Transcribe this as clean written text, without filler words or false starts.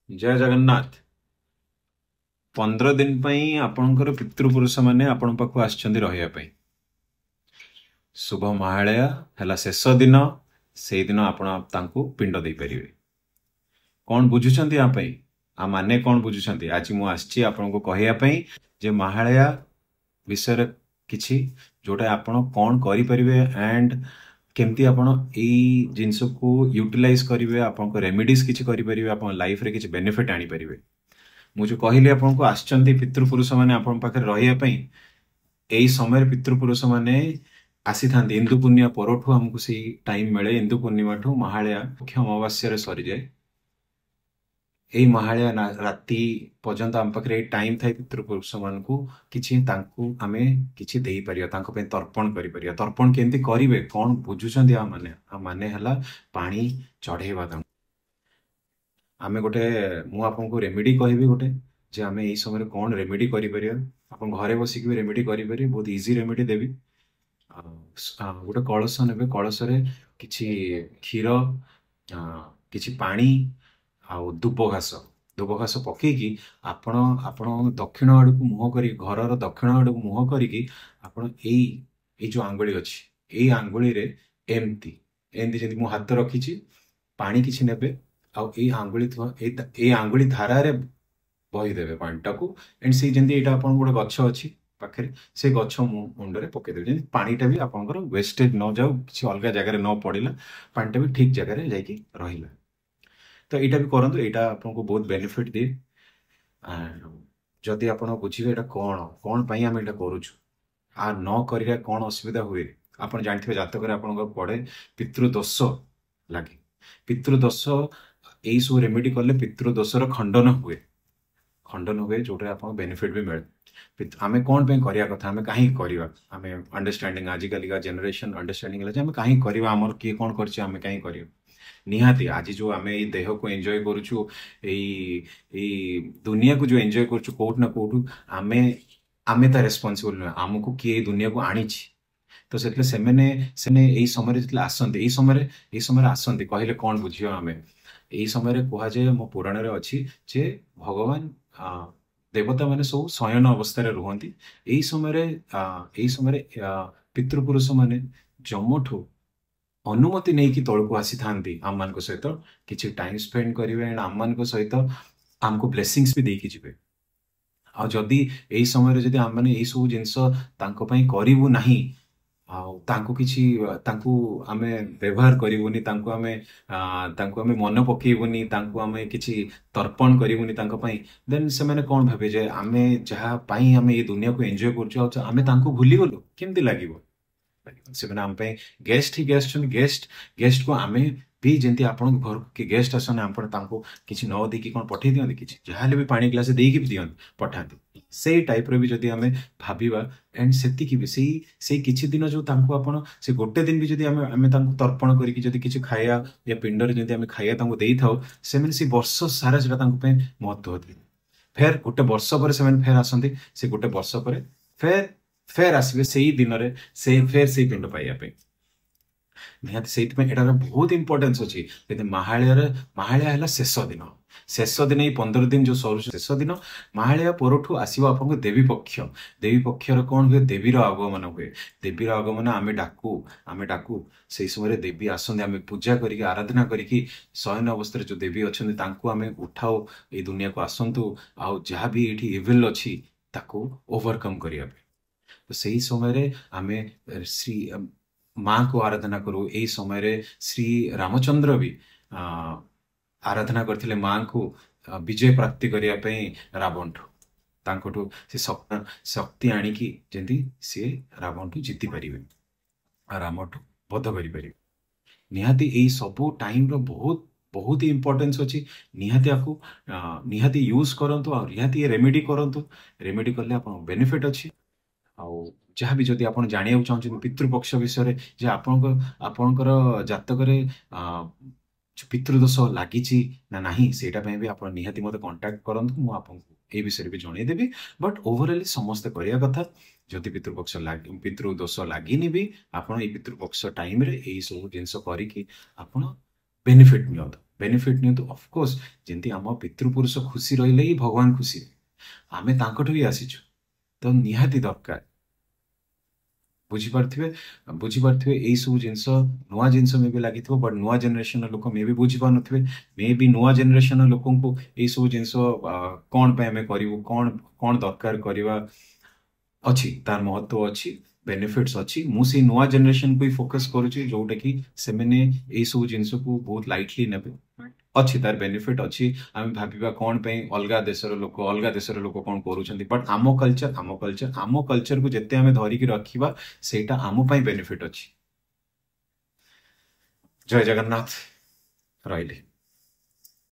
जय जगन्नाथ। 15 दिन आपणकर पितृपुरुष मैंने आपण पाखु आछंती रहिया पई। शुभ महालया है शेष दिन, से दिन आपण तांको पिंड दे परिवे। कौन बुझुचंती आ पई आ माने कौन बुझुचंती? आज मु आछी आपनको कहया पई जे महालया विषय किछि जोटा आपण कौन करि परिवे एंड केमती आपण एई जिंस को यूटिलाइज करिवे, आपण को रेमेडीज किछि करि परिवे, आपण लाइफ रे किछि बेनिफिट आनी परिवे। मुझे कहली आपको आसचंती पितृपुरुष मैंने आपण पाखे रहिया पई। एई समय पितृपुरुष मैंने आसी थांती। इंदु पूर्णिमा परठू हमको से टाइम मिले। इंदु पूर्णिमा ठू महालया मुख्य अमावास्या सरी जाए। एई महालया राति पर्यंत आम पाखे टाइम थाए पितृपुरुष मान को किछि तांकु आमे किछि देई परिया, तांको पे तर्पण करि परिया। तर्पण केंती करिवे कोन बुझुचंदी? आ माने हला पानी चढ़ेवा तांको। आमे गोटे मु आपको रेमेडी कहबी गोटे जे आमे एई समय कौन रेमेडी करि परिया। आपन घरे बसिक भी रेमेडी करि परिया। बहुत इजी रेमेडी देबी। गोटे कलश नेबे, कलश रे किछि क्षीर, किछि पानी आउ धूप घास पकेकी आपण आपण दक्षिण आड़ को मुह करी, घरर दक्षिण आड़ को मुह करी आपण एई जो आंगुली अछि एई आंगुली रे एमती एमती जेंति मु हाथ रखिछि पानी किछि नेबे आउ ए आंगुली धारा रे बही देबे पानीटा को। एंड से जेंति एटा आपण गोटे गछ अछि पाखरे, से गछ मुंड रे पके देबे जेंति पानीटा भी आपनकर वेस्टेज न जाऊ, किछि अलगा जगह रे न पड़िला, पानीटा भी ठीक जगह रे जाईकी रहिला। तो एटा भी करंतु, एटा आपनको बहुत बेनिफिट दे। जदि आपण बुझिबे एटा कोन पई हम एटा करूछु, आ न करिया कोन असुविधा हुए। आपण जानथिबे जातक रे आपनको पड़े पितृदोष लागे। पितृदोष यही सब रेमेडी कले पितृदोषर खंडन हुए जोटे आप बेनिफिट भी मिले। आमे कौन पे करिया कथा, आमे काहे करिवा, आमे अंडरस्टैंडिंग आजिकल का जनरेशन अंडरस्टैंडिंग है आमे काहे करिवा, हमर किए कौन करछि आमे काहे करिवा। निहाती आज जो आमे ए देह को एंजॉय करूछु, एई दुनिया को जो एंजॉय करूछु कोठ ना कोठ आमे आमे ता रेस्पोंसिबल न, हमको किए दुनिया को आनिछि। तो सेतले सेने एई समय जतले आसंती, एई समय आसंती कहले कौन बुझियो। आमे एई समय कह जाए मो पुराण रे अछि जे भगवान देवता माने सब शयन अवस्था रे रुहंती। एई समय पितृपुरुष माने जमठू अनुमति नहीं कि तौक आसी थांती आम मान सहित किछि टाइम स्पेंड करिवे एंड आम मान सहित आमको ब्लेसिंग्स भी देकी जिवे। आ जदि एई समय जदि आम माने एई सब जिंस तांको पई करिवु नाही, तांको किछि तांको आमे व्यवहार करिवुनी, तांको आमे मन पकेइबुनी, तांको आमे किछि तर्पण करिवुनी तांको पई, देन से माने कोन भाबे जे आमे जहा पई आमे ए दुनिया को एन्जॉय करछु आमे तांको भूली गलो केमति लागिवो। से माने आम पई गेस्ट ही गेस्ट छन। गेस्ट को आमे भी जेंति आपण घर के गेस्ट आसन आपण तांको किछि न देकी कोन पठै दियंती, किछि जहाले भी पानी ग्लास देकी भी दियंती पठांती, से टाइप रे भी जदि आमे भाबिबा एंड सेति कि भी से किछि दिन जो तांको आपण से गोटे दिन भी जदि आमे तांको तर्पण करी कि जदि किछि खाया या पिंडर जदि आमे खाया तांको देई थाओ, से माने से वर्ष सारा जेटा तांको पे महत्व होती। फेर गोटे वर्ष पर से माने फेर आसंती, से गोटे वर्ष पर फेर आसबे सेई दिन रे से फेर से पिंड पाइया पे। निहाती से एटार बहुत इंपोर्टेंस अच्छी। महालया है शेष दिन ये 15 दिन जो सर शेष दिन महालया परठू आसो आप देवी पक्षर कौन हुए, देवीर आगमन हुए। देवीर आगमन आमे डाकू से समय देवी आसते, आम पूजा करके आराधना करके शयन अवस्था जो देवी अच्छा आमे उठाओ ये दुनिया को आसतु, आउ जहाँ भी ये इविल अच्छी ताको ओवरकम करने। तो सही समय आमे श्री माँ को आराधना करू। यही समय श्री रामचंद्र भी आराधना करथिले माँ को विजय प्राप्ति करने रावण ठू से शक्ति आणिकी जेंति सी रावण ठू जीति पारे, राम ठू बध करें। निहाती यही सबू टाइम रो बहुत ही इंपोर्टेंस अच्छी। निहाती यूज करंतु और निहाती रेमेडी करंतु। रेमेडी कले आप बेनिफिट अच्छी। आउ जहाँ भी जदि आप जाना चाहते पितृपक्ष विषय जे आपणकर जातक पितृदोष लगी ना नहीं, सेटा भी आप निहाती मत कांटेक्ट करंतु, मु आपको ए विषय भी जनईदेवी। बट ओवरऑल समस्ते करिया कथा जदि पितृदोष लगिनी भी आप पितृपक्ष टाइम रे यही सब जिनस करिकी आप बेनिफिट नियंतु। बेनिफिट नियंतु ऑफकोर्स जेंती आम पितृपुरुष खुशी रहिले ही भगवान खुशी आमे तांकठु ही आसीछु तो निहाती दरकार बुझीपारे बुझीपारे यही सब जिनस नुआ जिनस मे भी लगी बट नुआ जेनेरेशन लोक मे भी बुझी पार थे मे भी नुआ जेनेरेशन लोक यही सब जिनस कौन पे आमे करिवु कौन कौन दरकार करवा अच्छी तार महत्व अच्छी बेनिफिट्स अच्छी मुझे नुआ जेनेरेशन को ही फोकस करुच्ची जोटा कि से मैंने यही सब जिनस को बहुत लाइटली नेबे अच्छी तार बेनिफिट अच्छी आम भाविबा कौन पे अलग देशर लोक कौन करूछंती बट आम कल्चर को जिते आम धरिकी रखिबा सेटा आम पई बेनिफिट अच्छी जय जगन्नाथ रहिले।